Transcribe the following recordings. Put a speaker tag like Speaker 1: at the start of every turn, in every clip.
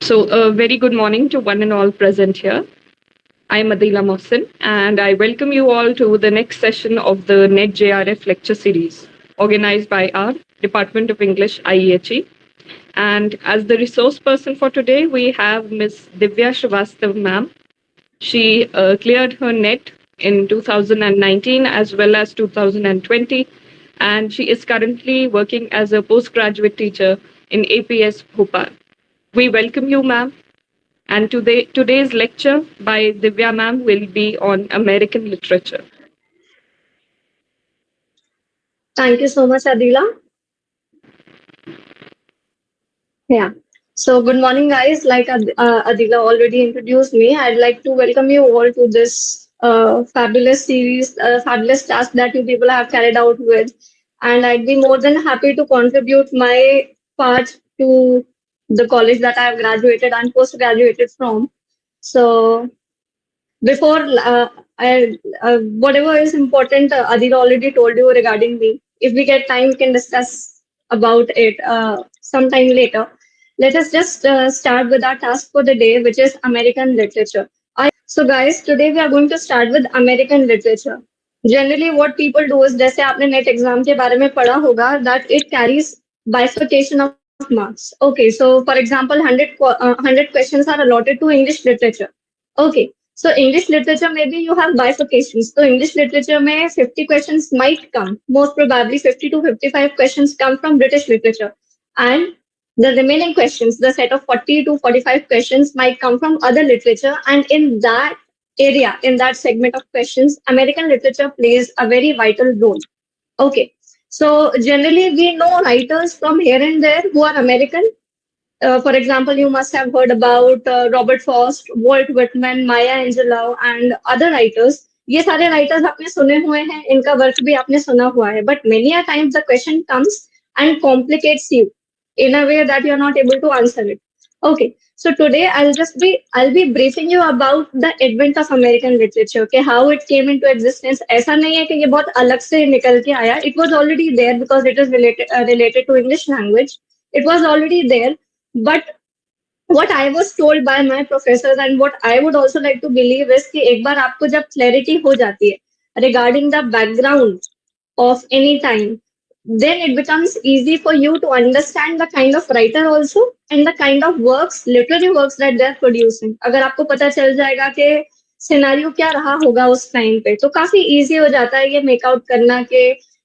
Speaker 1: A very good morning to one and all present here. I'm Adila Mohsin, and I welcome you all to the next session of the NETJRF lecture series, organized by our Department of English, I.E.H.E. And as the resource person for today, we have Ms. Divya Shrivastava, ma'am. She cleared her NET in 2019 as well as 2020, and she is currently working as a postgraduate teacher in APS Bhopal. We welcome you, ma'am. And today's lecture by Divya ma'am will be on American literature.
Speaker 2: Thank you so much, Adila. Yeah. So, good morning, guys. Like Adila already introduced me, I'd like to welcome you all to this fabulous series, fabulous task that you people have carried out with. And I'd be more than happy to contribute my part to the college that I have graduated and post graduated from. So, before whatever is important, Adila already told you regarding me. If we get time, we can discuss about it sometime later. Let us just start with our task for the day, which is American literature. So, guys, today we are going to start with American literature. Generally, what people do is, जैसे आपने net exam के बारे में पढ़ा होगा, that it carries bifurcation of marks. Okay, so for example, 100 questions are allotted to English literature. Okay, so English literature maybe you have bifurcations. So English literature में 50 questions might come. Most probably 50 to 55 questions come from British literature. And the remaining questions, the set of 40 to 45 questions might come from other literature. And in that area, in that segment of questions, American literature plays a very vital role. Okay. So generally we know writers from here and there who are American. For example, you must have heard about Robert Frost, Walt Whitman, Maya Angelou, and other writers. ये सारे writers आपने सुने हुए हैं, इनका work भी आपने सुना हुआ है. But many a times the question comes and complicates you in a way that you're not able to answer it. Okay, so today I'll be briefing you about the advent of American literature. Okay, how it came into existence. ऐसा नहीं है कि ये बहुत अलग से निकल के आया. It was already there because it is related to English language. It was already there, but what I was told by my professors and what I would also like to believe is कि एक बार आपको जब clarity हो जाती है regarding the background of any time, then it becomes easy for you to understand the kind of writer also and the kind of works, literary works that they're producing. अगर आपको पता चल जाएगा कि सिनेरियो क्या रहा होगा उस टाइम पे, तो काफी इजी हो जाता है ये मेक आउट करना कि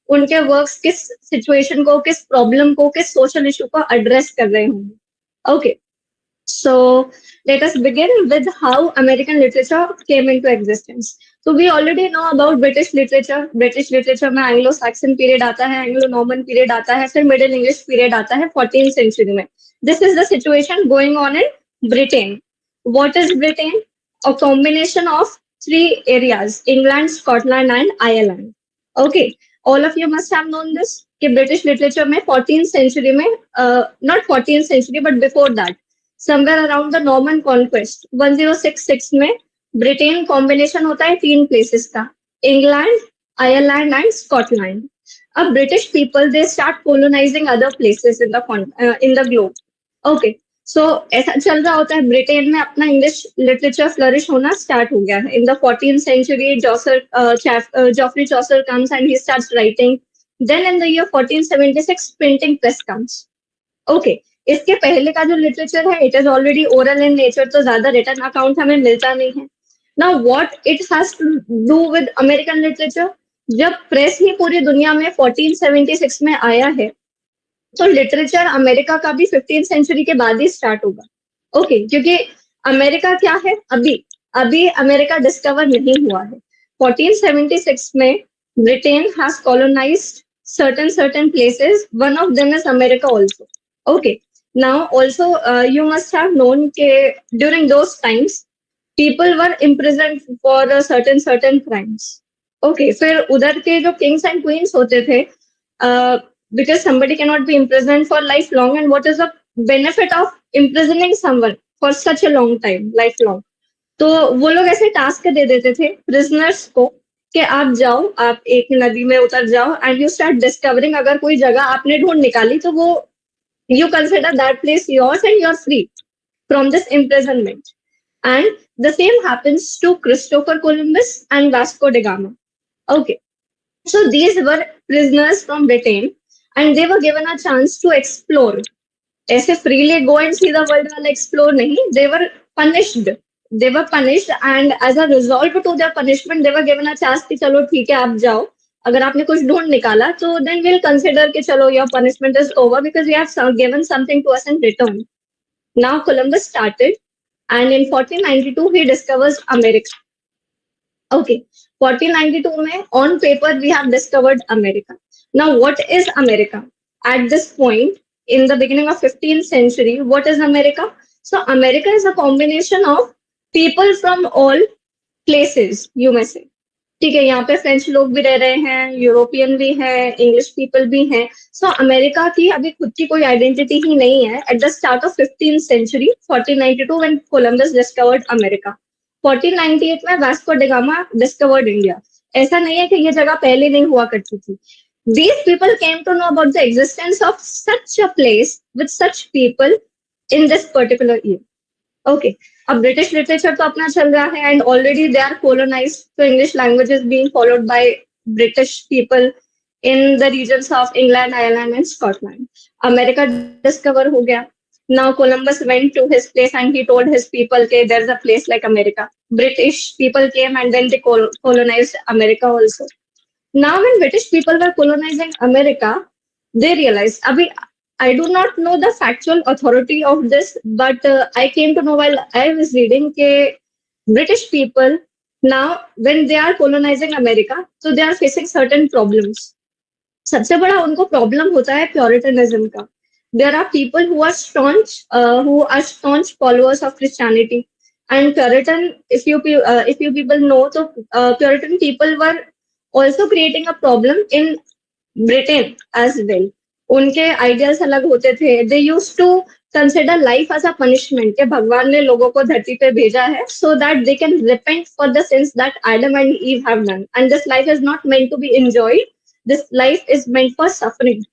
Speaker 2: उनके वर्क्स किस सिचुएशन को, किस प्रॉब्लम को, किस सोशल इशू को एड्रेस कर रहे होंगे. Okay, so let us begin with how American literature came into existence. So we already know about British literature. British literature में Anglo-Saxon period आता है, Anglo-Norman period आता है, फिर Middle English period आता है 14th century में. This is the situation going on in Britain. What is Britain? A combination of three areas: England, Scotland, and Ireland. Okay, all of you must have known this कि British literature में 14th century में, not 14th century but before that, somewhere around the Norman conquest 1066 में Britain combination होता है तीन places का, England, Ireland and Scotland. अब British people they start colonising other places in the globe. Okay, so ऐसा चल रहा होता है, ब्रिटेन में अपना इंग्लिश लिटरेचर फ्लरिश होना स्टार्ट हो गया है. In the 14th century Geoffrey Chaucer comes and he starts writing. Then in the year 1476 printing press comes. Okay, इसके पहले का जो लिटरेचर है it is already oral in nature, तो ज्यादा रिटन अकाउंट हमें मिलता नहीं है. Now what it has to do with American literature, जब प्रेस ही पूरी दुनिया में 1476 में आया है, तो लिटरेचर अमेरिका का भी 15th सेंचुरी के बाद ही स्टार्ट होगा. ओके, क्योंकि अमेरिका क्या है, अभी अभी अमेरिका डिस्कवर नहीं हुआ है. 1476 में Britain has colonised certain places. One of them is America also. Okay, now also you must have known that during those times people were imprisoned for certain crimes. Okay, फिर उधर के जो kings and queens होते थे, because somebody cannot be imprisoned for lifelong, and what is the benefit of imprisoning someone for such a long time, lifelong? तो वो लोग ऐसे टास्क दे देते थे प्रिजनर्स को कि आप जाओ, आप एक नदी में उतर जाओ एंड यू स्टार्ट डिस्कवरिंग. अगर कोई जगह आपने ढूंढ निकाली तो वो you consider that place yours and you're free. from this imprisonment. And the same happens to Christopher Columbus and Vasco da Gama. Okay, so these were prisoners from Britain and they were given a chance to explore. ऐसे freely go and see the world वाला explore नहीं, they were punished. They were punished and as a result to their punishment, they were given a chance कि चलो ठीक है आप जाओ. अगर आपने कुछ ढूंढ निकाला तो then we'll consider कि चलो your punishment is over because you have given something to us in return. Now Columbus started and in 1492 he discovers America. Okay, 1492 में on paper we have discovered America. Now what is America? At this point, in the beginning of 15th century, what is America? So America is a combination of people from all places, you may say. ठीक है, यहाँ पे French लोग भी रह रहे हैं, European भी हैं, इंग्लिश पीपल भी हैं. सो अमेरिका की अभी खुद की कोई आइडेंटिटी ही नहीं है. At the start of 15th century 1492 when Columbus discovered America. 1498 में Vasco da Gama discovered India. ऐसा नहीं है कि ये जगह पहले नहीं हुआ करती थी. These people came to know about the existence of such a place with such people in this particular year. Okay. अब ब्रिटिश लिटरेचर तो अपना चल रहा है and already they are colonised, तो English language is being followed by British people in the regions of England, Ireland and Scotland. America discover हो गया. Now Columbus went to his place and he told his people के there is a place like America. British people came and then they colonized America also. Now when British people were colonizing America, they realized, abhi, I do not know the factual authority of this, but I came to know while I was reading that British people now when they are colonizing America, so they are facing certain problems. सबसे बड़ा उनको problem होता है प्योरिटनिज्म का. There are people who are staunch followers of Christianity. And Puritan, if you people know, so Puritan people were also creating a problem in Britain as well. उनके ideas अलग होते थे. They use to consider life as a punishment कि भगवान ने लोगों को धरती पे भेजा है so that they can repent for the sins that Adam and Eve have done, and this life is not meant to be enjoyed. This life is meant for suffering.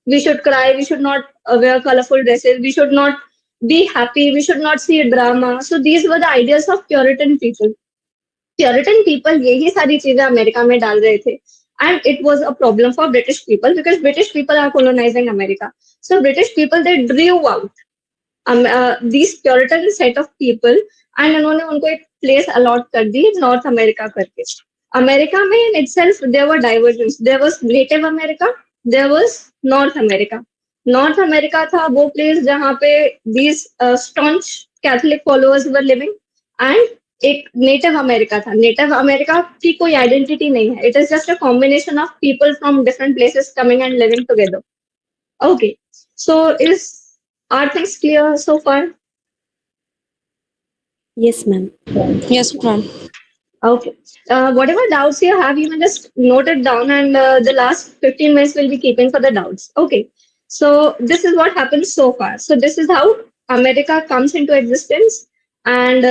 Speaker 2: We should cry, we should not wear colorful dresses, we should not be happy, we should not see drama. So these were the ideas of Puritan people. Puritan people यही सारी चीजें America में डाल रहे थे. And it was a problem for British people because British people are colonizing America. So British people, they drew out these Puritan set of people and उन्होंने उनको एक place allot कर दी नॉर्थ अमेरिका करके. America में in itself there were divergence. There was Native America, there was North America. North America था वो place जहाँ पे these staunch Catholic followers were living, and एक नेटिव अमेरिका था. Native America की कोई आइडेंटिटी नहीं है. It is just a combination of people from different places coming and living together. Okay, so is are things clear so far?
Speaker 3: Yes, ma'am.
Speaker 4: Yes, ma'am.
Speaker 2: Okay. Whatever doubts you have, you may just note it down, and the last 15 minutes will be keeping for the doubts. Okay. So this is what happened so far. So this is how America comes into existence, and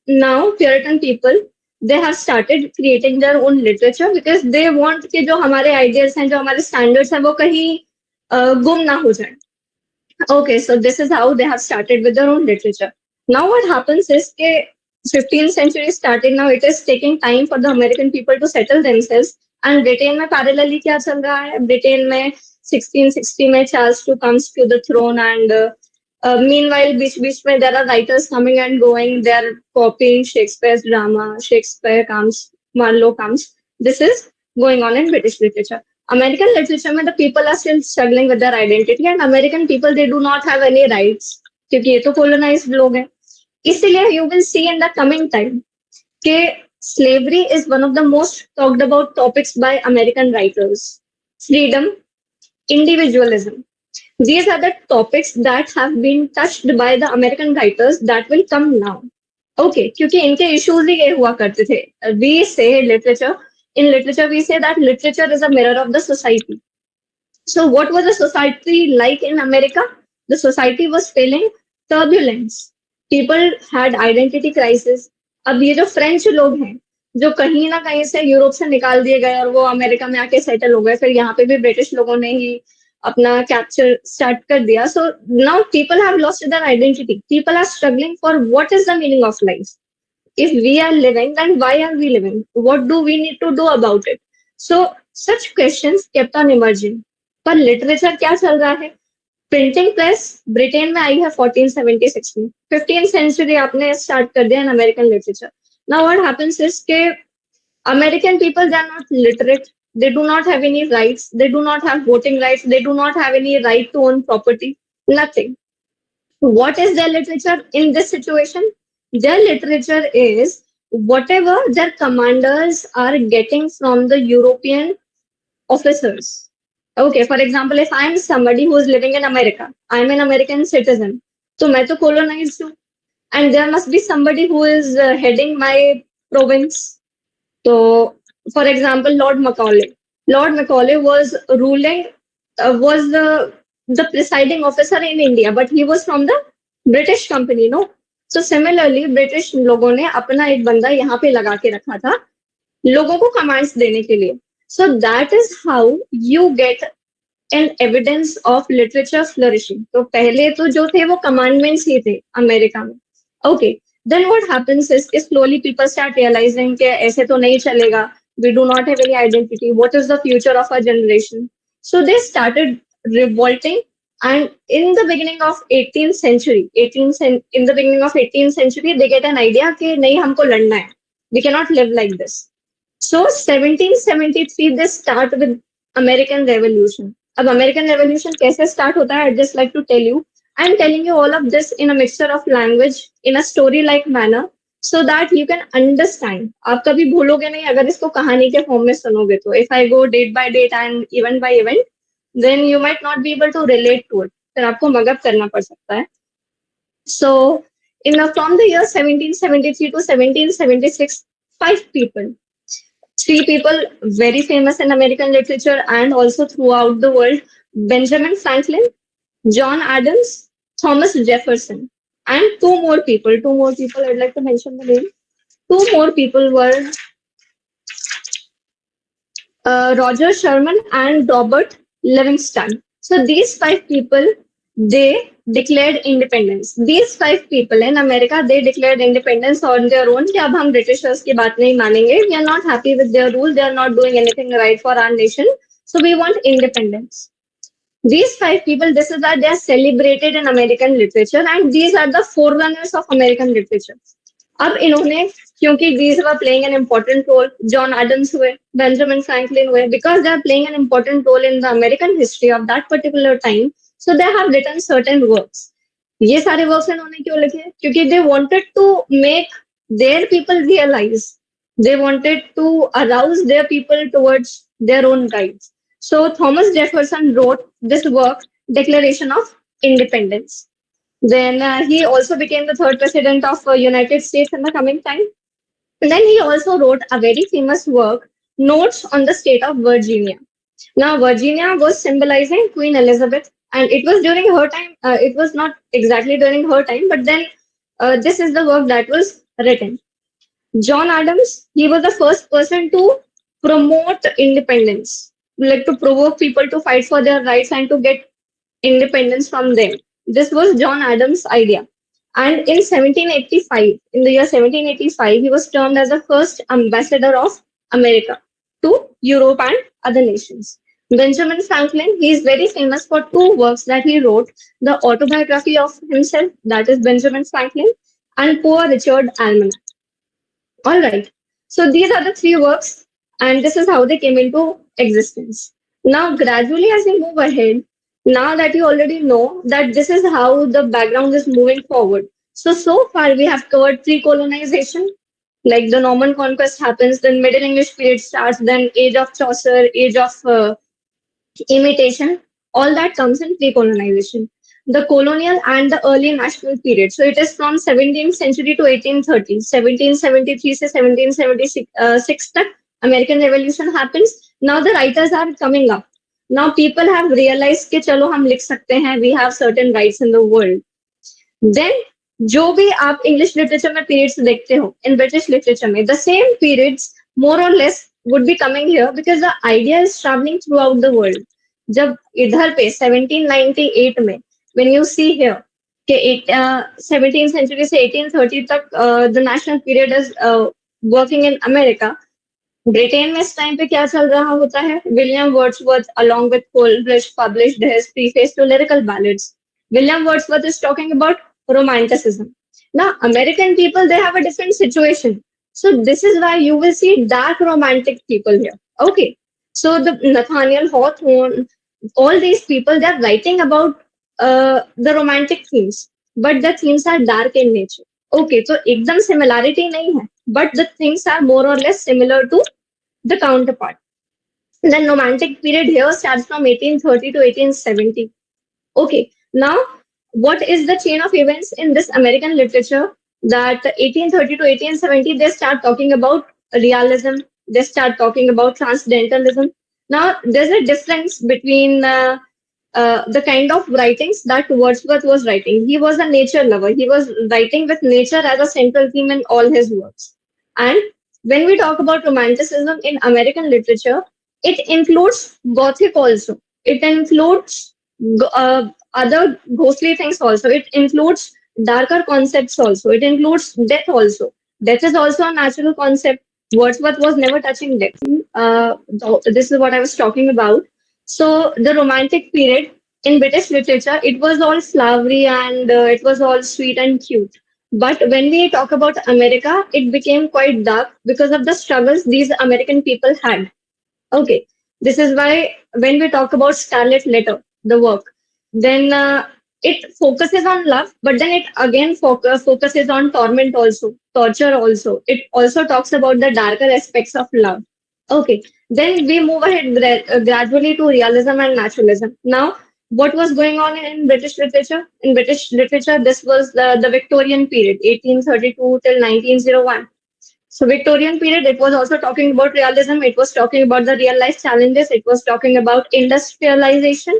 Speaker 2: now Puritan people, they have started creating their own literature because they want कि जो हमारे ideas हैं, जो हमारे standards हैं, वो कहीं गुम ना हो जाए. Okay, so this is how they have started with their own literature. Now what happens is that 15th century starting, now it is taking time for the American people to settle themselves. And Britain में parallelly क्या चल रहा है? Britain में 1660 में Charles II comes to the throne, and meanwhile बीच में there are writers coming and going. They are copying Shakespeare's drama. Shakespeare comes, Marlowe comes. This is going on in British literature. American literature में the people are still struggling with their identity, and American people, they do not have any rights क्योंकि ये तो colonized लोग हैं. इसीलिए you will see in the coming time कि slavery is one of the most talked about topics by American writers. Freedom, individualism. These are the topics that have been touched by the American writers that will come now. Okay, क्योंकि इनके issues ही ये हुआ करते थे. We say literature. In literature, we say that literature is a mirror of the society. So what was the society like in America? The society was feeling turbulence. People had identity crisis. अब ये जो French लोग हैं जो कहीं ना कहीं से यूरोप से निकाल दिए गए और वो अमेरिका में आके सेटल हो गए, फिर यहाँ पे भी ब्रिटिश लोगों ने ही अपना कैप्चर स्टार्ट कर दिया. So now people have lost their identity. People are struggling for what is the meaning of life. If we are living, then why are we living? What do we need to do about it? So such questions kept on emerging. पर literature क्या चल रहा है? Printing press Britain में आई है 1476 में. 15th century आपने start कर दिया in American literature. Now what happens is के American people they are not literate. They do not have any rights. They do not have voting rights. They do not have any right to own property. Nothing. What is their literature in this situation? Their literature is whatever their commanders are getting from the European officers. Okay, for example, if I am somebody who is living in America, I am an American citizen. So मैं तो colonized हूँ. And there must be somebody who is heading my province. So, for example, Lord Macaulay. Lord Macaulay was ruling, was the presiding officer in India, but he was from the British company, no? So similarly, British लोगों ने अपना एक बंदा यहाँ पे लगा के रखा था लोगों को कमांड्स देने के लिए. So that is how you get an evidence of literature flourishing. तो पहले तो जो थे वो commandments ही थे अमेरिका में. Okay, then what happens is slowly people start realizing कि ऐसे तो नहीं चलेगा. We do not have any identity. What is the future of our generation? So they started revolting. And in the beginning of 18th century, in the beginning of 18th century, they get an idea कि नहीं हमको लड़ना है. We cannot live like this. So 1773 they start with American Revolution. अब American Revolution कैसे start होता है? I'd just like to tell you. I'm telling you all of this in a mixture of language in a story-like manner so that you can understand. आप कभी भूलोगे नहीं अगर इसको कहानी के फॉर्म में सुनोगे तो. If I go date by date and event by event, then you might not be able to relate to it. फिर आपको मगअप करना पड़ सकता है. So from the year 1773 to 1776, three people very famous in American literature and also throughout the world: Benjamin Franklin, John Adams, Thomas Jefferson, and two more people. I'd like to mention the name. Two more people were Roger Sherman and Robert Livingston. So these five people, they declared independence. These five people in America, they declared independence on their own. कि अब हम Britishers की बात नहीं मानेंगे. We are not happy with their rule. They are not doing anything right for our nation. So we want independence. These five people, this is that they are celebrated in American literature, and these are the forerunners of American literature. अब इन्होंने क्योंकि these were playing an important role, John Adams हुए, Benjamin Franklin हुए, because they are playing an important role in the American history of that particular time, so they have written certain works. ये सारे works इन्होंने क्यों लिखे? क्योंकि they wanted to make their people realize, they wanted to arouse their people towards their own rights. So Thomas Jefferson wrote this work, Declaration of Independence. Then he also became the third president of United States in the coming time. And then he also wrote a very famous work, Notes on the State of Virginia. Now, Virginia was symbolizing Queen Elizabeth, and it was during her time. It was not exactly during her time, but then this is the work that was written. John Adams, he was the first person to promote independence, like to provoke people to fight for their rights and to get independence from them. This was John Adams' idea. And in 1785, in the year 1785, he was termed as the first ambassador of America to Europe and other nations. Benjamin Franklin, he is very famous for two works that he wrote: the autobiography of himself, that is Benjamin Franklin, and Poor Richard Almanac. All right. So these are the three works, and this is how they came into existence. Now, gradually, as we move ahead, now that you already know that this is how the background is moving forward. So far we have covered pre-colonization, like the Norman conquest happens, then Middle English period starts, then age of Chaucer, age of imitation, all that comes in pre-colonization. The colonial and the early national period. So it is from 17th century to 1830. 1773 to 1776 तक American Revolution happens. Now the writers are coming up. Now people have realized कि चलो हम लिख सकते हैं, we have certain rights in the world. Then जो भी आप English literature में periods देखते हो, in British literature में, the same periods more or less would be coming here because the idea is traveling throughout the world. जब इधर पे 1798 में when you see here कि 17th century से 1830 तक the national period is working in America. Britain में इस time पे क्या चल रहा होता है? William Wordsworth along with Coleridge published his preface to lyrical ballads. William Wordsworth is talking about romanticism. Now, American people, they have a different situation. So this is why you will see dark romantic people here. Okay. So the Nathaniel Hawthorne, all these people, they're writing about the romantic themes, but the themes are dark in nature. Okay, so एकदम similarity नहीं है, but the things are more or less similar to the counterpart. The romantic period here starts from 1830 to 1870. Okay, now what is the chain of events in this American literature? That 1830 to 1870, they start talking about realism, they start talking about transcendentalism. Now, there's a difference between the kind of writings that Wordsworth was writing. He was a nature lover. He was writing with nature as a central theme in all his works. And when we talk about romanticism in American literature, it includes Gothic also. It includes other ghostly things also. It includes darker concepts also. It includes death also. Death is also a natural concept. Wordsworth was never touching death. This is what I was talking about. So the Romantic period in British literature, it was all flowery and it was all sweet and cute. But when we talk about America, it became quite dark because of the struggles these American people had. Okay, this is why when we talk about Scarlet Letter, the work, then it focuses on love, but then it again focuses on torment also, torture also. It also talks about the darker aspects of love. Okay, then we move ahead gradually to realism and naturalism. Now, what was going on in British literature? In British literature, this was the Victorian period, 1832 till 1901. So Victorian period, it was also talking about realism. It was talking about the real life challenges. It was talking about industrialization.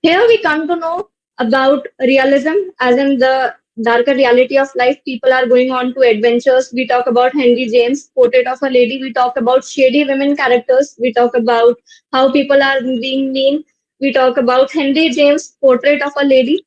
Speaker 2: Here we come to know about realism, as in the darker reality of life. People are going on to adventures. We talk about Henry James, Portrait of a Lady. We talk about shady women characters. We talk about how people are being mean. We talk about Henry James, Portrait of a Lady.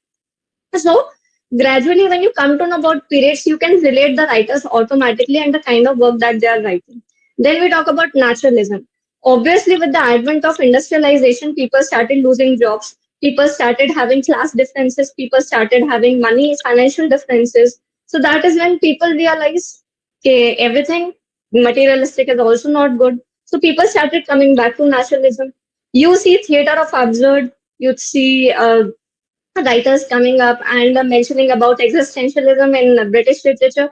Speaker 2: So gradually, when you come to know about periods, you can relate the writers automatically and the kind of work that they are writing. Then we talk about naturalism. Obviously, with the advent of industrialization, people started losing jobs. People started having class differences. People started having money, financial differences. So that is when people realize okay, everything materialistic is also not good. So people started coming back to naturalism. You see theater of absurd. You see writers coming up and mentioning about existentialism in British literature.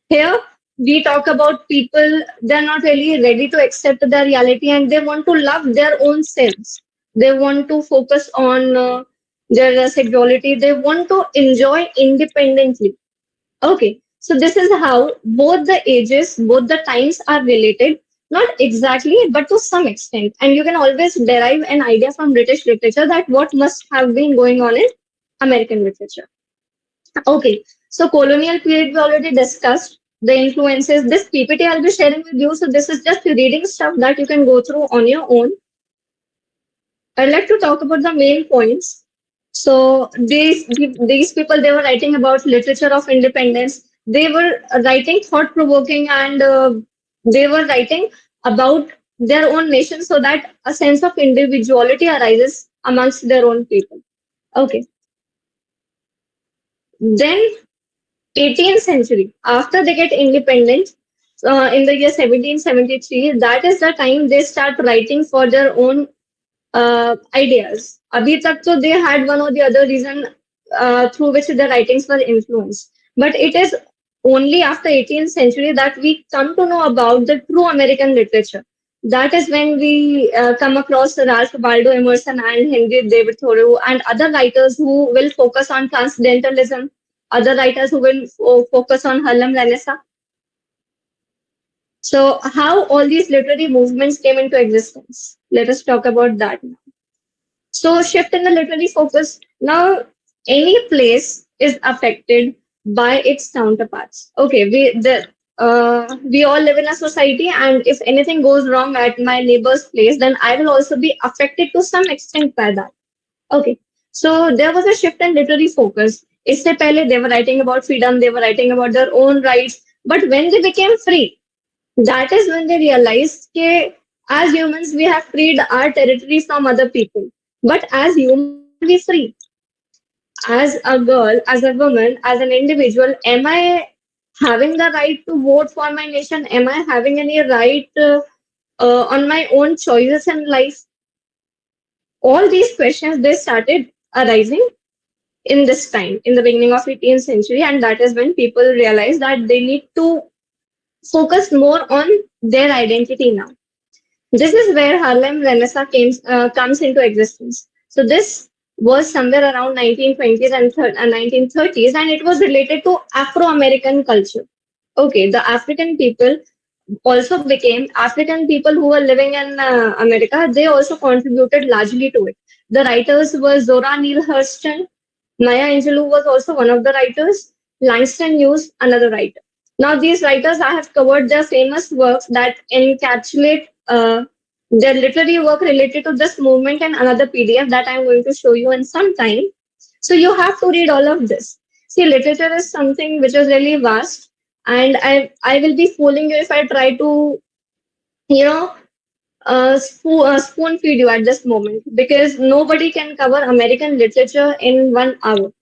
Speaker 2: Here, we talk about people, they're not really ready to accept the reality and they want to love their own selves. They want to focus on their sexuality. They want to enjoy independently. Okay, so this is how both the ages, both the times are related. Not exactly, but to some extent. And you can always derive an idea from British literature that what must have been going on in American literature. Okay, so colonial period we already discussed the influences. This PPT I'll be sharing with you. So this is just reading stuff that you can go through on your own. I'd like to talk about the main points. So these people they were writing about literature of independence. They were writing thought provoking and they were writing about their own nation so that a sense of individuality arises amongst their own people. Okay, then 18th century, after they get independent, in the year 1773, that is the time they start writing for their own ideas. Abhi tak to they had one or the other reason through which their writings were influenced. But it is only after 18th century that we come to know about the true American literature. That is when we come across Ralph Waldo Emerson and Henry David Thoreau and other writers who will focus on transcendentalism, other writers who will focus on Harlem Renaissance. So, how all these literary movements came into existence? Let us talk about that now. So shift in the literary focus. Now, any place is affected by its counterparts. Okay, we all live in a society, and if anything goes wrong at my neighbor's place, then I will also be affected to some extent by that. Okay. So there was a shift in literary focus. इससे पहले they were writing about freedom, they were writing about their own rights. But when they became free, that is when they realized that as humans, we have freed our territory from other people. But as human, are we free? As a girl, as a woman, as an individual, am I having the right to vote for my nation? Am I having any right on my own choices in life? All these questions they started arising in this time, in the beginning of 18th century, and that is when people realized that they need to focus more on their identity now. This is where Harlem Renaissance comes into existence. So this was somewhere around 1920s and 1930s, and it was related to Afro-American culture. Okay, the African people also became African people who were living in America. They also contributed largely to it. The writers were Zora Neale Hurston. Maya Angelou was also one of the writers. Langston Hughes, another writer. Now, these writers, I have covered their famous works that encapsulate their literary work related to this movement in another PDF that I'm going to show you in some time. So you have to read all of this. See, literature is something which is really vast, and I will be fooling you if I try to you know spoon feed you at this moment, because nobody can cover American literature in 1 hour.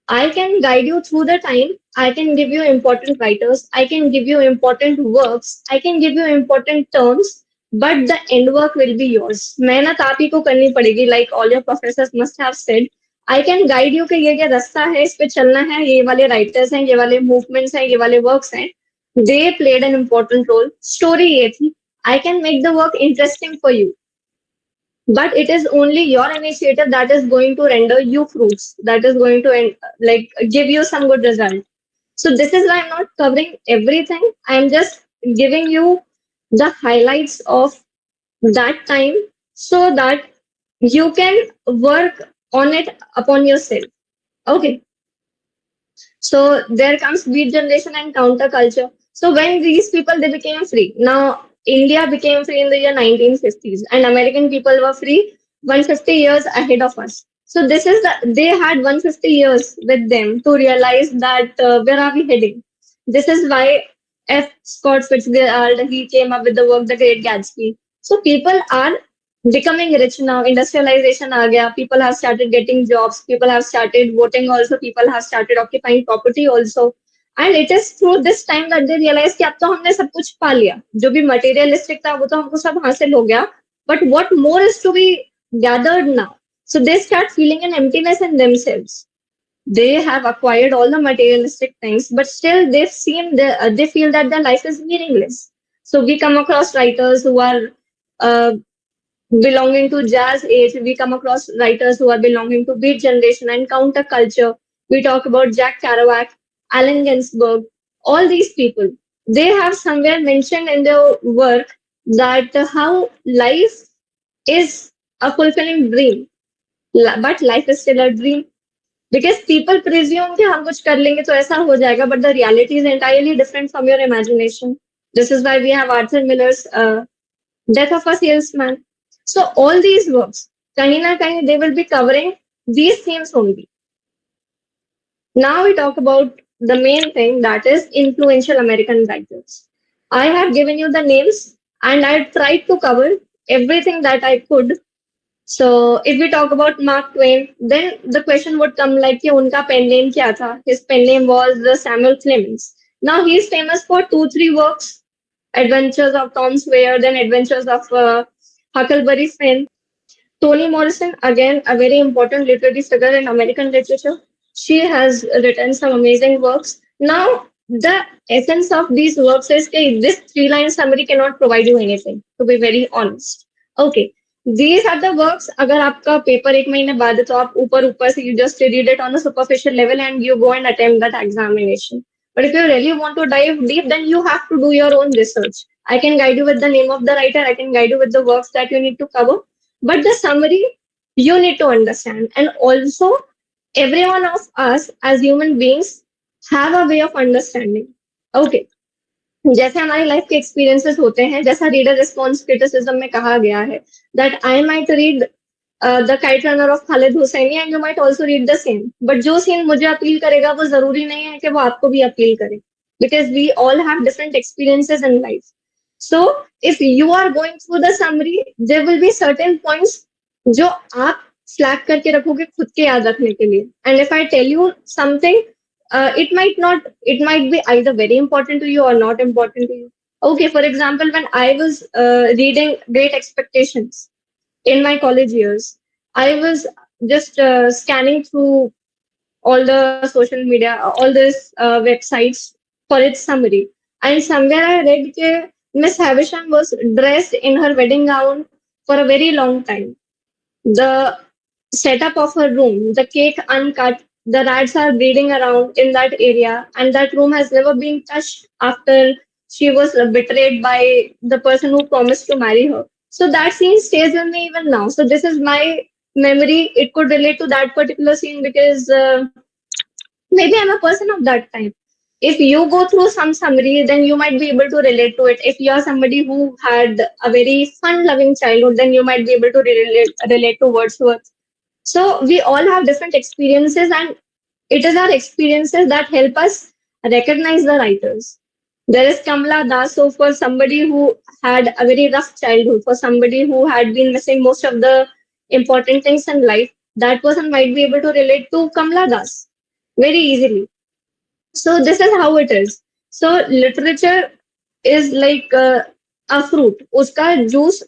Speaker 2: I can guide you through the time. I can give you important writers. I can give you important works. I can give you important terms. But the end work will be yours. मेहनत आप ही को करनी पड़ेगी. Like all your professors must have said. I can guide you कि ये रास्ता है, इस पे चलना है, ये वाले writers हैं, ये वाले movements हैं, ये वाले works हैं. They played an important role. Story ये थी. I can make the work interesting for you, but it is only your initiative that is going to render you fruits, that is going to like give you some good result. So this is why I'm not covering everything. I'm just giving you the highlights of that time, so that you can work on it upon yourself. Okay. So there comes beat generation and counterculture. So when these people they became free. Now India became free in the year 1950s, and American people were free 150 years ahead of us. So this is they had 150 years with them to realize that where are we heading. This is why F. Scott Fitzgerald he came up with the work The Great Gatsby. So people are becoming rich now. Industrialization aa gaya. People have started getting jobs. People have started voting also. People have started occupying property also. And it is through this time that they realize कि अब तो हमने सब कुछ पा लिया. जो भी materialistic था वो तो हमको सब हासिल हो गया. But what more is to be gathered now? So they start feeling an emptiness in themselves. They have acquired all the materialistic things, but still they feel that their life is meaningless. So we come across writers who are uh, belonging to jazz age. We come across writers who are belonging to beat generation and counterculture. We talk about Jack Kerouac, Allen Ginsberg, all these people. They have somewhere mentioned in their work that how life is a fulfilling dream, but life is still a dream. Because people presume कि हम कुछ कर लेंगे तो ऐसा हो जाएगा, but the reality is entirely different from your imagination. This is why we have Arthur Miller's Death of a Salesman. So all these works, kahin na kahin, they will be covering these themes only. Now we talk about the main thing, that is influential American writers. I have given you the names and I tried to cover everything that I could. So if we talk about Mark Twain, then the question would come like कि उनका pen name क्या था? His pen name was Samuel Clemens. Now he is famous for 2-3 works: Adventures of Tom Sawyer, then Adventures of Huckleberry Finn. Toni Morrison, again, a very important literary figure in American literature. She has written some amazing works. Now, the essence of these works is that this three-line summary cannot provide you anything, to be very honest. Okay. These are the works. अगर आपका paper एक महीने बाद है तो आप ऊपर से you just read it on a superficial level and you go and attempt that examination. But if you really want to dive deep, then you have to do your own research. I can guide you with the name of the writer. I can guide you with the works that you need to cover. But the summary you need to understand. And also, every one of us as human beings have a way of understanding. Okay. जैसे हमारी life के experiences होते हैं, जैसा reader response criticism में कहा गया है, that I might read the Kite Runner of Khaled Hosseini and you might also read the same, but जो सीन मुझे अपील करेगा वो जरूरी नहीं है कि वो आपको भी अपील करे, because we all have different experiences in life. So if you are going through the summary, there will be certain points जो आप फ्लैग करके रखोगे खुद के याद रखने के लिए. And if I tell you something, it might be either very important to you or not important to you. Okay, for example, when I was reading Great Expectations in my college years, I was just scanning through all the social media, all these websites for its summary, and somewhere I read that Miss Havisham was dressed in her wedding gown for a very long time. The setup of her room, the cake uncut, the rats are breeding around in that area, and that room has never been touched after she was betrayed by the person who promised to marry her. So that scene stays with me even now. So this is my memory. It could relate to that particular scene because maybe I'm a person of that time. If you go through some summary, then you might be able to relate to it. If you are somebody who had a very fun-loving childhood, then you might be able to relate to Wordsworth. So we all have different experiences, and it is our experiences that help us recognize the writers. There is Kamala Das. So for somebody who had a very rough childhood, for somebody who had been missing most of the important things in life, that person might be able to relate to Kamala Das very easily. So this is how it is. So literature is like a fruit. Uska juice,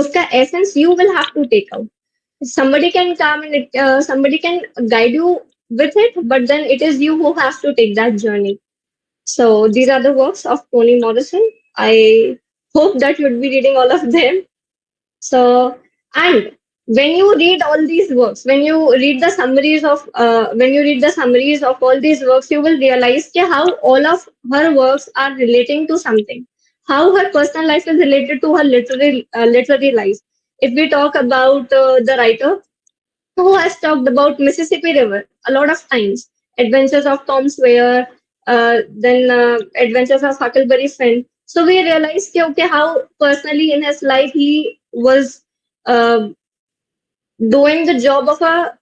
Speaker 2: uska essence, you will have to take out. Somebody can come and somebody can guide you with it, but then it is you who has to take that journey. So these are the works of Toni Morrison. I hope that you'd be reading all of them. So, and when you read all these works, when you read the summaries of all these works, you will realize how all of her works are relating to something. How her personal life is related to her literary life. If we talk about the writer who has talked about Mississippi River a lot of times, Adventures of Tom Sawyer, then Adventures of Huckleberry Finn. So we realized okay, how personally in his life he was uh, doing the job of a,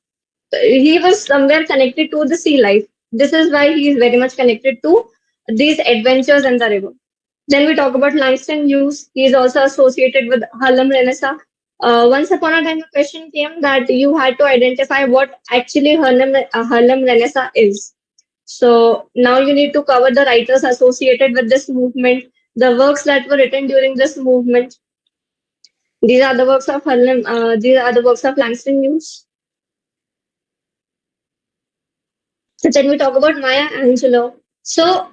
Speaker 2: he was somewhere connected to the sea life. This is why he is very much connected to these adventures in the river. Then we talk about Langston Hughes. He is also associated with Harlem Renaissance. Once upon a time, a question came that you had to identify what actually Harlem Renaissance is. So now you need to cover the writers associated with this movement, the works that were written during this movement. These are the works of Harlem. These are the works of Langston Hughes. So then we talk about Maya Angelou. So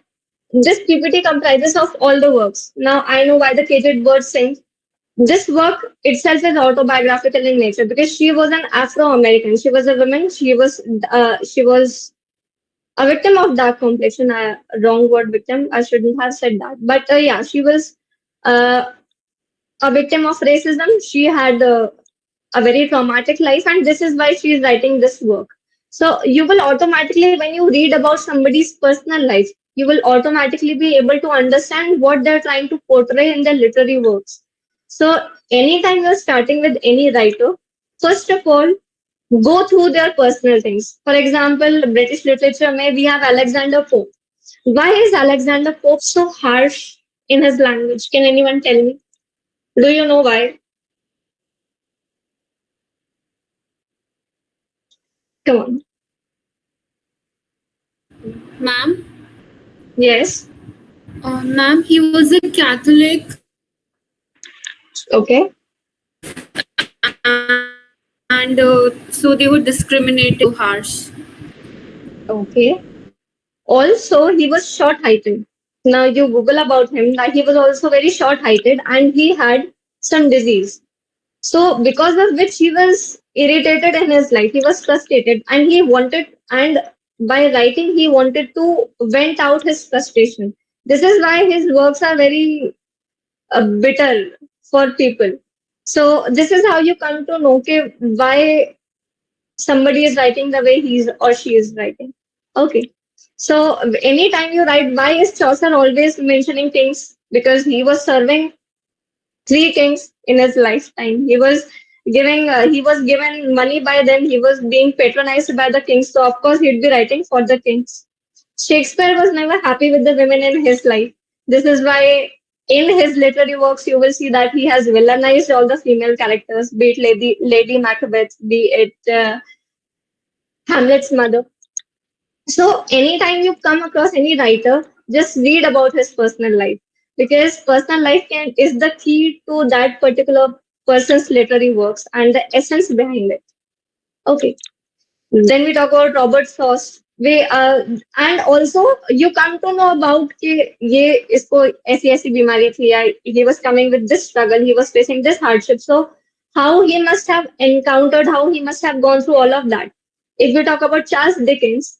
Speaker 2: this PPT comprises of all the works. Now I know why the caged bird sings. This work itself is autobiographical in nature because she was an Afro-American. She was a woman. She was a victim of dark complexion. Wrong word, victim. I shouldn't have said that. But yeah, she was uh, a victim of racism. She had a very traumatic life, and this is why she is writing this work. So you will automatically, when you read about somebody's personal life, you will automatically be able to understand what they're trying to portray in their literary works. So anytime you're starting with any writer, first of all, go through their personal things. For example, British literature, may we have Alexander Pope. Why is Alexander Pope so harsh in his language? Can anyone tell me? Do you know why? Come on.
Speaker 3: Ma'am,
Speaker 2: Yes.
Speaker 3: ma'am, he was a Catholic
Speaker 2: Okay.
Speaker 3: and so they would discriminate so harsh.
Speaker 2: Okay. Also, he was short-heighted. Now you Google about him that he was also very short-heighted and he had some disease. So because of which he was irritated in his life, he was frustrated and he wanted, and by writing, he wanted to vent out his frustration. This is why his works are very bitter for people. So this is how you come to know okay, why somebody is writing the way he's or she is writing. Okay. So anytime you write, why is Chaucer always mentioning kings? Because he was serving three kings in his lifetime. He was given money by them. He was being patronized by the kings. So of course he'd be writing for the kings. Shakespeare was never happy with the women in his life. This is why in his literary works you will see that he has villainized all the female characters, be it Lady Macbeth, be it Hamlet's mother. So anytime you come across any writer, just read about his personal life because personal life is the key to that particular person's literary works and the essence behind it. Okay. Then we talk about Robert Frost. And also you come to know about कि ये इसको ऐसी ऐसी बीमारी थी या he was coming with this struggle, he was facing this hardship. So how he must have encountered, how he must have gone through all of that. If we talk about Charles Dickens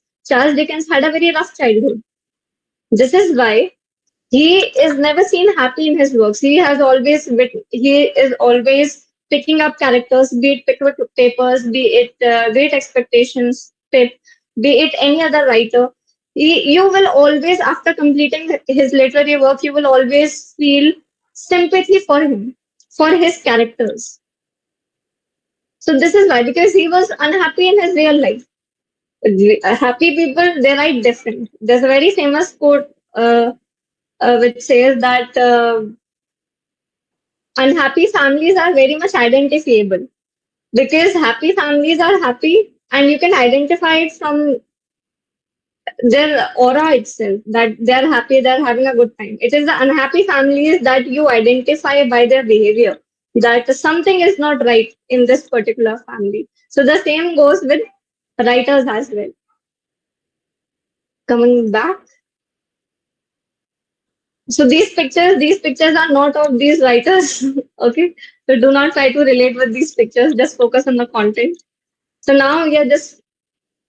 Speaker 2: had a very rough childhood. This is why he is never seen happy in his works. He is always picking up characters, be it Pickwick Papers, be it Great Expectations, be it any other writer. You will always, after completing his literary work, you will always feel sympathy for him, for his characters. So this is why, because he was unhappy in his real life. Happy people, they write different. There's a very famous quote which says that unhappy families are very much identifiable because happy families are happy and you can identify it from their aura itself that they're happy, they're having a good time. It is the unhappy families that you identify by their behavior that something is not right in this particular family. So the same goes with writers as well. Coming back. So these pictures are not of these writers. Okay. So do not try to relate with these pictures. Just focus on the content. So now we are just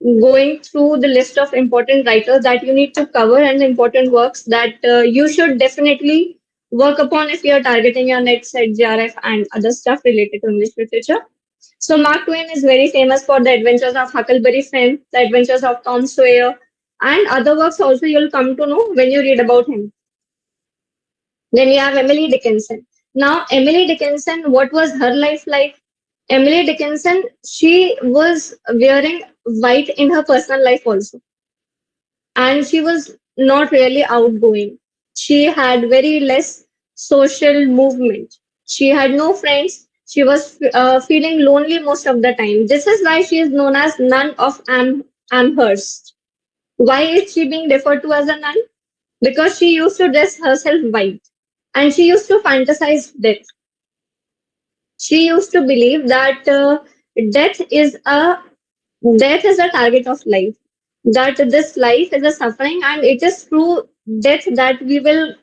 Speaker 2: going through the list of important writers that you need to cover and important works that you should definitely work upon if you are targeting your NET, JRF and other stuff related to English literature. So Mark Twain is very famous for The Adventures of Huckleberry Finn, The Adventures of Tom Sawyer, and other works also you'll come to know when you read about him. Then we have Emily Dickinson. Now, Emily Dickinson, what was her life like? Emily Dickinson, she was wearing white in her personal life also. And she was not really outgoing. She had very less social movement. She had no friends. She was feeling lonely most of the time. This is why she is known as Nun of Amherst. Why is she being referred to as a nun? Because she used to dress herself white and she used to fantasize death. She used to believe that death is a death is a target of life. That this life is a suffering, and it is through death that we will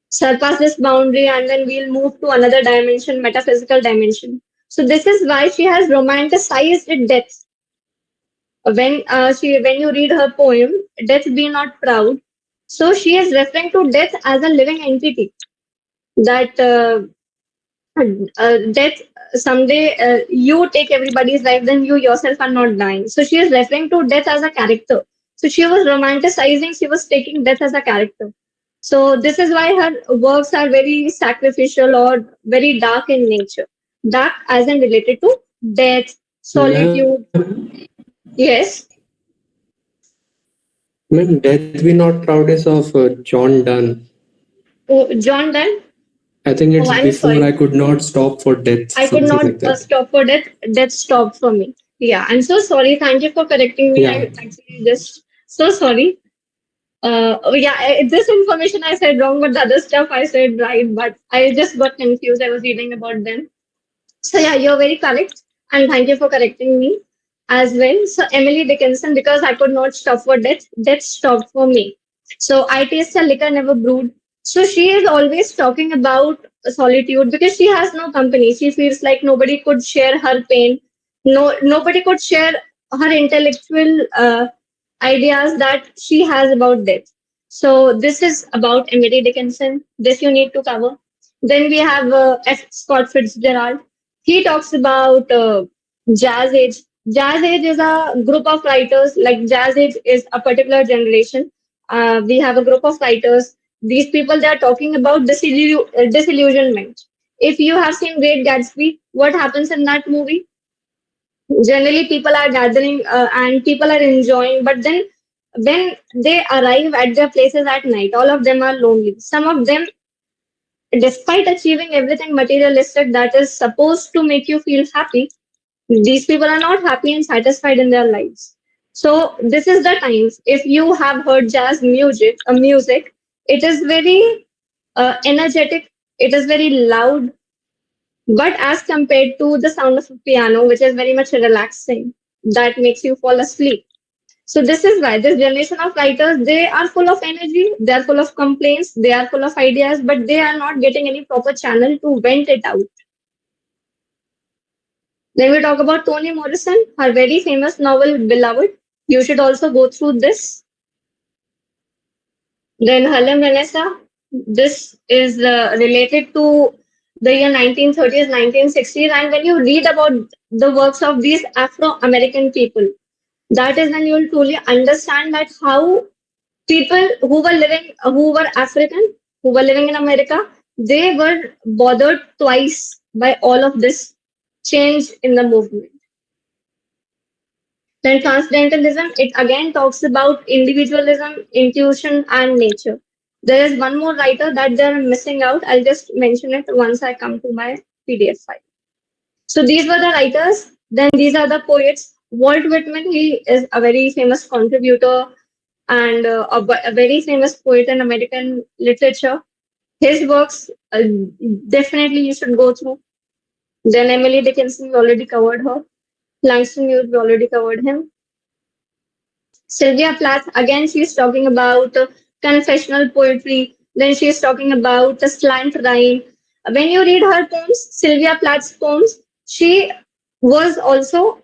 Speaker 2: surpass this boundary, and then we'll move to another dimension, metaphysical dimension. So this is why she has romanticized death. When you read her poem, "Death Be Not Proud," so she is referring to death as a living entity. That death someday you take everybody's life, then you yourself are not dying. So she is referring to death as a character. So she was romanticizing, she was taking death as a character. So this is why her works are very sacrificial or very dark in nature. Dark as in related to death, solitude.
Speaker 4: Ma'am,
Speaker 2: Yes.
Speaker 4: ma'am, Death Be Not Proud is of John Donne.
Speaker 2: Oh, John Donne.
Speaker 4: I think
Speaker 2: Oh,
Speaker 4: it's
Speaker 2: I'm
Speaker 4: before I
Speaker 2: sorry.
Speaker 4: could not stop for death,
Speaker 2: I could
Speaker 4: something
Speaker 2: not
Speaker 4: like that.
Speaker 2: stop for death. Death stopped for me. Yeah, I'm so sorry. Thank you for correcting me.
Speaker 4: Yeah.
Speaker 2: I actually just so sorry. This information I said wrong, but the other stuff I said right. But I just got confused. I was reading about them. So yeah, you're very correct, and thank you for correcting me as well. So Emily Dickinson, because I could not stop for death, death stopped for me. So I taste a liquor never brewed. So she is always talking about solitude because she has no company. She feels like nobody could share her pain. Nobody could share her intellectual ideas that she has about death. So this is about Emily Dickinson. This you need to cover. Then we have F. Scott Fitzgerald. He talks about jazz age. Jazz Age is a group of writers, like Jazz Age is a particular generation. We have a group of writers. These people, they are talking about disillusionment. If you have seen Great Gatsby, what happens in that movie? Generally, people are gathering and people are enjoying, but then when they arrive at their places at night, all of them are lonely. Some of them, despite achieving everything materialistic that is supposed to make you feel happy, these people are not happy and satisfied in their lives. So this is the times. If you have heard jazz music, it is very energetic. It is very loud, but as compared to the sound of a piano, which is very much relaxing, that makes you fall asleep. So this is why this generation of writers, they are full of energy, they are full of complaints, they are full of ideas, but they are not getting any proper channel to vent it out. Then we talk about Toni Morrison, her very famous novel Beloved. You should also go through this. Then Harlem Renaissance. This is related to the year 1930s, 1960s. And when you read about the works of these Afro-American people, that is when you will truly understand that how people who were African, who were living in America, they were bothered twice by all of this change in the movement. Then transcendentalism, it again talks about individualism, intuition, and nature. There is one more writer that they're missing out. I'll just mention it once I come to my PDF file. So these were the writers. Then these are the poets. Walt Whitman, he is a very famous contributor and a very famous poet in American literature. His works, definitely you should go through. Then Emily Dickinson, we already covered her. Langston Hughes, we already covered him. Sylvia Plath, again, she's talking about confessional poetry. Then she's talking about the slant rhyme. When you read her poems, Sylvia Plath's poems, she was also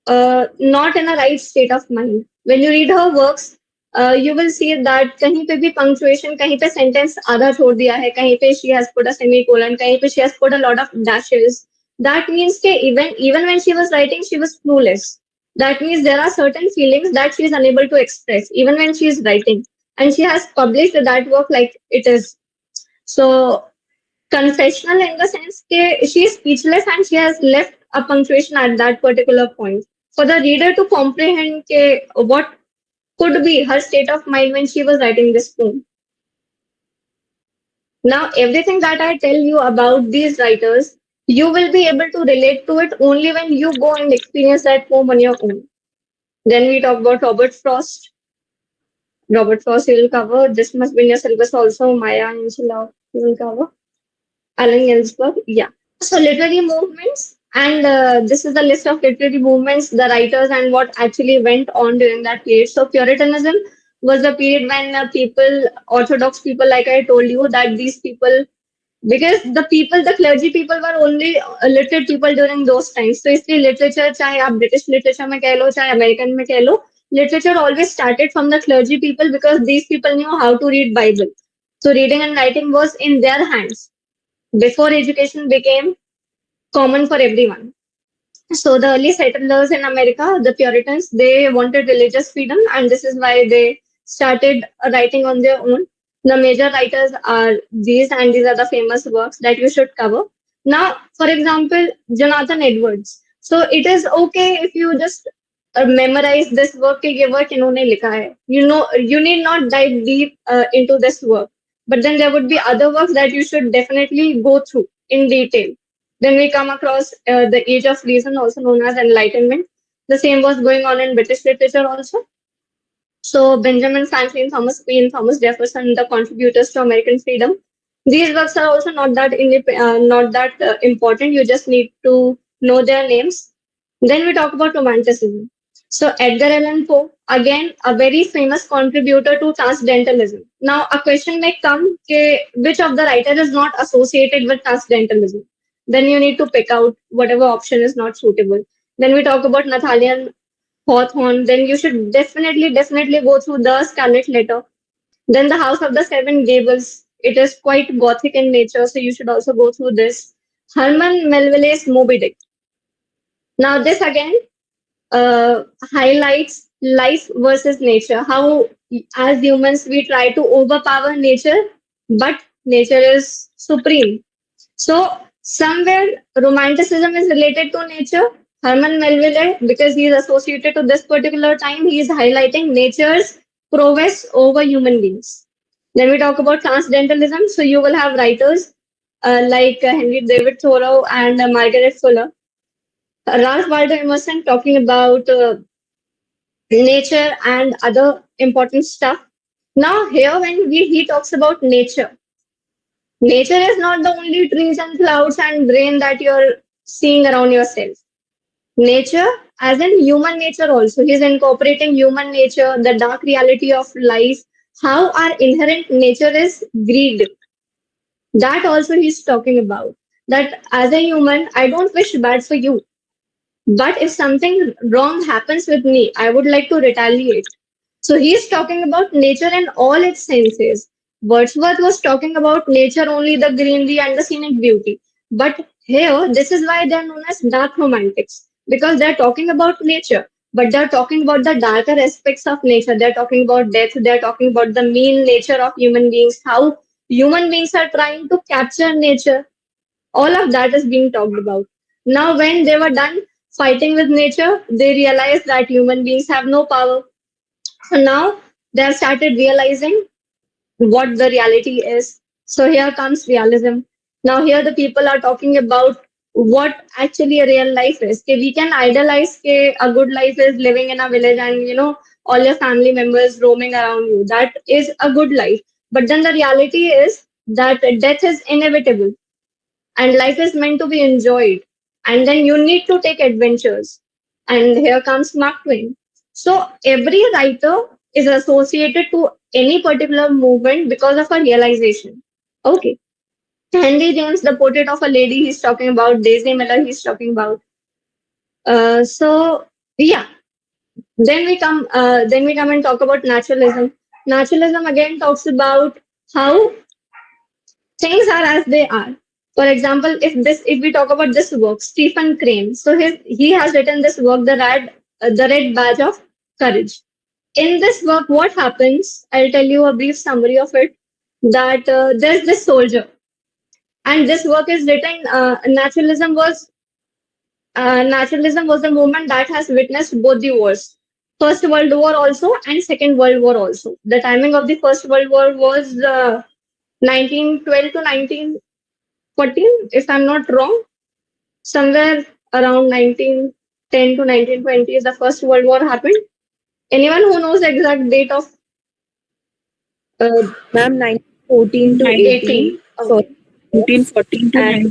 Speaker 2: not in a right state of mind. When you read her works, you will see that कहीं पे भी punctuation, कहीं पे sentence आधा छोड़ दिया है, कहीं पे she has put a semicolon, कहीं पे she has put a lot of dashes. That means that even when she was writing, she was clueless. That means there are certain feelings that she is unable to express, even when she is writing. And she has published that work like it is. So confessional in the sense that she is speechless and she has left a punctuation at that particular point for the reader to comprehend what could be her state of mind when she was writing this poem. Now, everything that I tell you about these writers, you will be able to relate to it only when you go and experience that poem on your own. Then we talk about Robert Frost. Robert Frost, he will cover. This must be in your syllabus also. Maya Angelou, he will cover. Allen Ginsberg, yeah. So literary movements, and this is the list of literary movements, the writers, and what actually went on during that period. So Puritanism was the period when Orthodox people, like I told you, that these people, because the clergy people were only literate people during those times. So इसलिए literature, चाहे आप British literature में कह लो, चाहे American में कह लो, literature always started from the clergy people because these people knew how to read Bible. So reading and writing was in their hands before education became common for everyone. So the early settlers in America, the Puritans, they wanted religious freedom, and this is why they started writing on their own. The major writers are these, and these are the famous works that you should cover. Now, for example, Jonathan Edwards. So it is okay if you just memorize this work कि ये work इन्होंने लिखा है. You know, you need not dive deep into this work. But then there would be other works that you should definitely go through in detail. Then we come across the Age of Reason, also known as Enlightenment. The same was going on in British literature also. So Benjamin Franklin, Thomas Paine, Thomas Jefferson, the contributors to American freedom. These works are also not that important. You just need to know their names. Then we talk about Romanticism. So Edgar Allan Poe, again a very famous contributor to Transcendentalism. Now a question may come, which of the writer is not associated with Transcendentalism? Then you need to pick out whatever option is not suitable. Then we talk about Nathaniel Hawthorne, then you should definitely go through the Scarlet Letter. Then the House of the Seven Gables. It is quite gothic in nature, so you should also go through this. Herman Melville's Moby Dick. Now this again, uh, highlights life versus nature. How, as humans, we try to overpower nature, but nature is supreme. So, somewhere romanticism is related to nature. Herman Melville, because he is associated to this particular time, he is highlighting nature's prowess over human beings. Then we talk about transcendentalism. So, you will have writers like Henry David Thoreau and Margaret Fuller. Ralph Waldo Emerson talking about nature and other important stuff. Now, here when he talks about nature, nature is not the only trees and clouds and rain that you're seeing around yourself. Nature, as in human nature, also, he's incorporating human nature, the dark reality of life, how our inherent nature is greed. That also he's talking about. That as a human, I don't wish bad for you. But if something wrong happens with me, I would like to retaliate. So he's talking about nature in all its senses. Wordsworth was talking about nature only the greenery and the scenic beauty. But here, this is why they're known as dark romantics, because they're talking about nature, but they're talking about the darker aspects of nature. They're talking about death, they're talking about the mean nature of human beings, how human beings are trying to capture nature. All of that is being talked about. Now, when they were done fighting with nature, they realized that human beings have no power. So now they have started realizing what the reality is. So here comes realism. Now here the people are talking about what actually a real life is. Okay, we can idolize okay, a good life is living in a village and all your family members roaming around you. That is a good life. But then the reality is that death is inevitable and life is meant to be enjoyed. And then you need to take adventures. And here comes Mark Twain. So every writer is associated to any particular movement because of a realization. Okay. Henry James, the portrait of a lady, he's talking about. Daisy Miller, he's talking about. So yeah. Then we come and talk about naturalism. Naturalism again talks about how things are as they are. For example, if we talk about this work, Stephen Crane, so he has written this work, the Red Badge of Courage. In this work, what happens? I'll tell you a brief summary of it. That there's this soldier, and this work is written. Naturalism was the movement that has witnessed both the wars, First World War also and Second World War also. The timing of the First World War was 1912 to 1914, if I'm not wrong. Somewhere around 1910 to 1920 is the First World War happened. Anyone who knows the exact date of
Speaker 5: Ma'am, 1914 to 18
Speaker 2: 18?
Speaker 5: for
Speaker 2: Okay.
Speaker 1: 1914 to
Speaker 5: and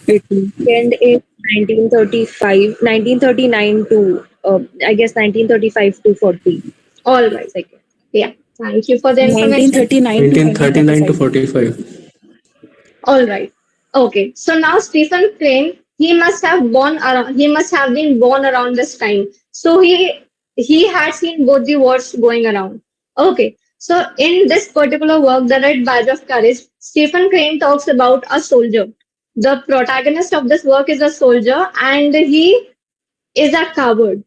Speaker 1: 1918.
Speaker 5: second is 1935, 1939 to I guess 1935 to 40.
Speaker 2: All right.
Speaker 5: Second.
Speaker 2: Yeah. Thank you for the information.
Speaker 6: 1939 to
Speaker 4: 1939 to
Speaker 6: 1945.
Speaker 4: 45.
Speaker 2: All right. Okay. So now Stephen Crane, he must have been born around this time. So he had seen both the wars going around. Okay. So in this particular work, The Red Badge of Courage, Stephen Crane talks about a soldier. The protagonist of this work is a soldier and he is a coward.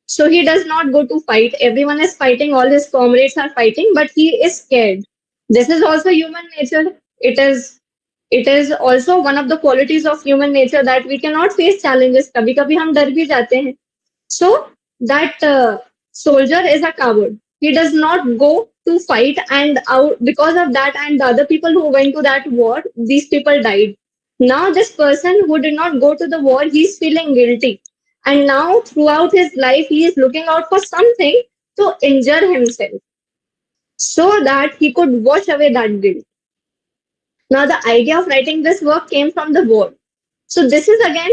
Speaker 2: So he does not go to fight. Everyone is fighting, all his comrades are fighting, but he is scared. This is also human nature. It is also one of the qualities of human nature that we cannot face challenges. कभी कभी हम डर भी जाते हैं. So that soldier is a coward. He does not go to fight, and out because of that, and the other people who went to that war, these people died. Now this person who did not go to the war, he's feeling guilty, and now throughout his life, he is looking out for something to injure himself so that he could wash away that guilt. Now the idea of writing this work came from the war. So this is again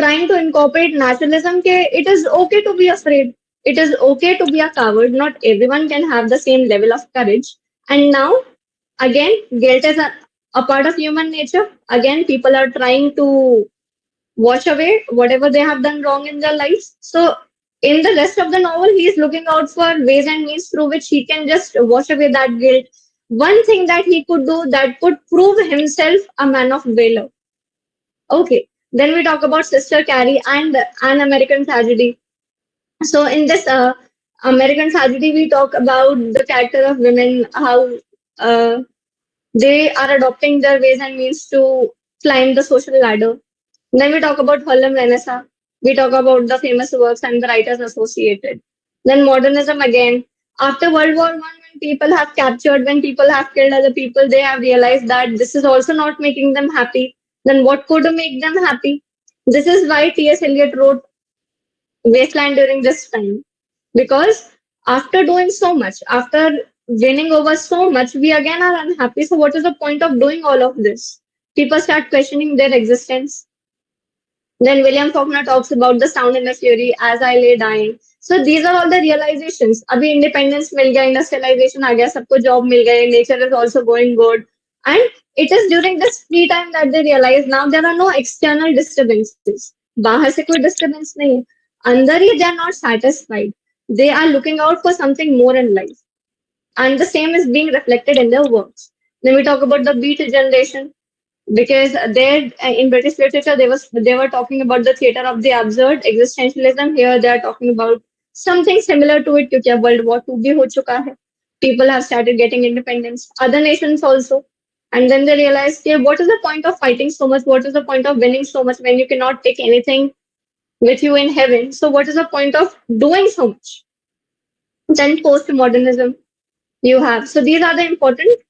Speaker 2: trying to incorporate naturalism. It is okay to be afraid. It is okay to be a coward. Not everyone can have the same level of courage. And now, again, guilt is a part of human nature. Again, people are trying to wash away whatever they have done wrong in their lives. So, in the rest of the novel, he is looking out for ways and means through which he can just wash away that guilt. One thing that he could do that could prove himself a man of valor. Okay. Then we talk about Sister Carrie and An American Tragedy. So in this American tragedy, we talk about the character of women, how uh, they are adopting their ways and means to climb the social ladder. Then we talk about Harlem Renaissance. We talk about the famous works and the writers associated. Then modernism again. After World War One, when people have captured, when people have killed other people, they have realized that this is also not making them happy. Then what could make them happy? This is why T.S. Eliot wrote Wasteland during this time. Because after doing so much, after winning over so much, we again are unhappy. So what is the point of doing all of this? People start questioning their existence. Then William Faulkner talks about the sound and the fury as I lay dying. So these are all the realizations. अभी independence मिल गया, industrialization आ गया, सबको job मिल गए, nature is also going good. And it is during this free time that they realize now there are no external disturbances. बाहर से कोई disturbance नहीं है. अंदर ही they are not satisfied. They are looking out for something more in life. And the same is being reflected in their works. Then we talk about the Beat generation because there in British literature they were talking about the theater of the absurd existentialism. Here they are talking about something similar to it. क्योंकि अब World War II भी हो चुका है. People have started getting independence. Other nations also. And then they realize, yeah, what is the point of fighting so much? What is the point of winning so much when you cannot take anything with you in heaven? So what is the point of doing so much? Then postmodernism you have. So these are the important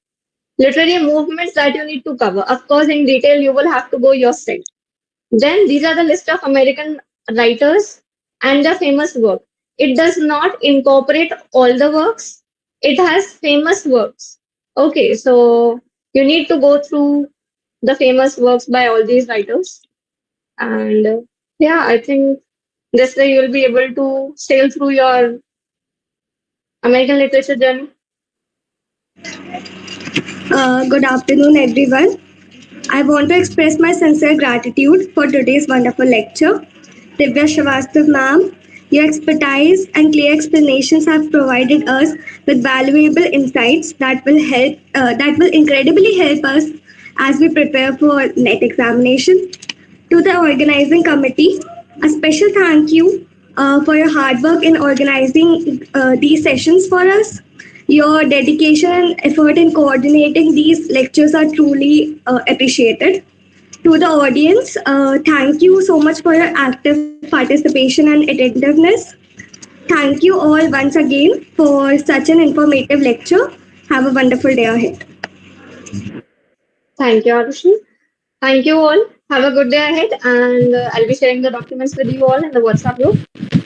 Speaker 2: literary movements that you need to cover. Of course, in detail, you will have to go yourself. Then these are the list of American writers and their famous work. It does not incorporate all the works. It has famous works. Okay, so you need to go through the famous works by all these writers. And yeah, I think this way you'll be able to sail through your American literature journey.
Speaker 6: Good afternoon, everyone. I want to express my sincere gratitude for today's wonderful lecture. Divya Shrivastava ma'am, your expertise and clear explanations have provided us with valuable insights that will incredibly help us as we prepare for NET examination. To the organizing committee, a special thank you for your hard work in organizing these sessions for us. Your dedication and effort in coordinating these lectures are truly appreciated. To the audience, thank you so much for your active participation and attentiveness. Thank you all once again for such an informative lecture. Have a wonderful day ahead.
Speaker 2: Thank you, Arushi. Thank you all. Have a good day ahead, and I'll be sharing the documents with you all in the WhatsApp group.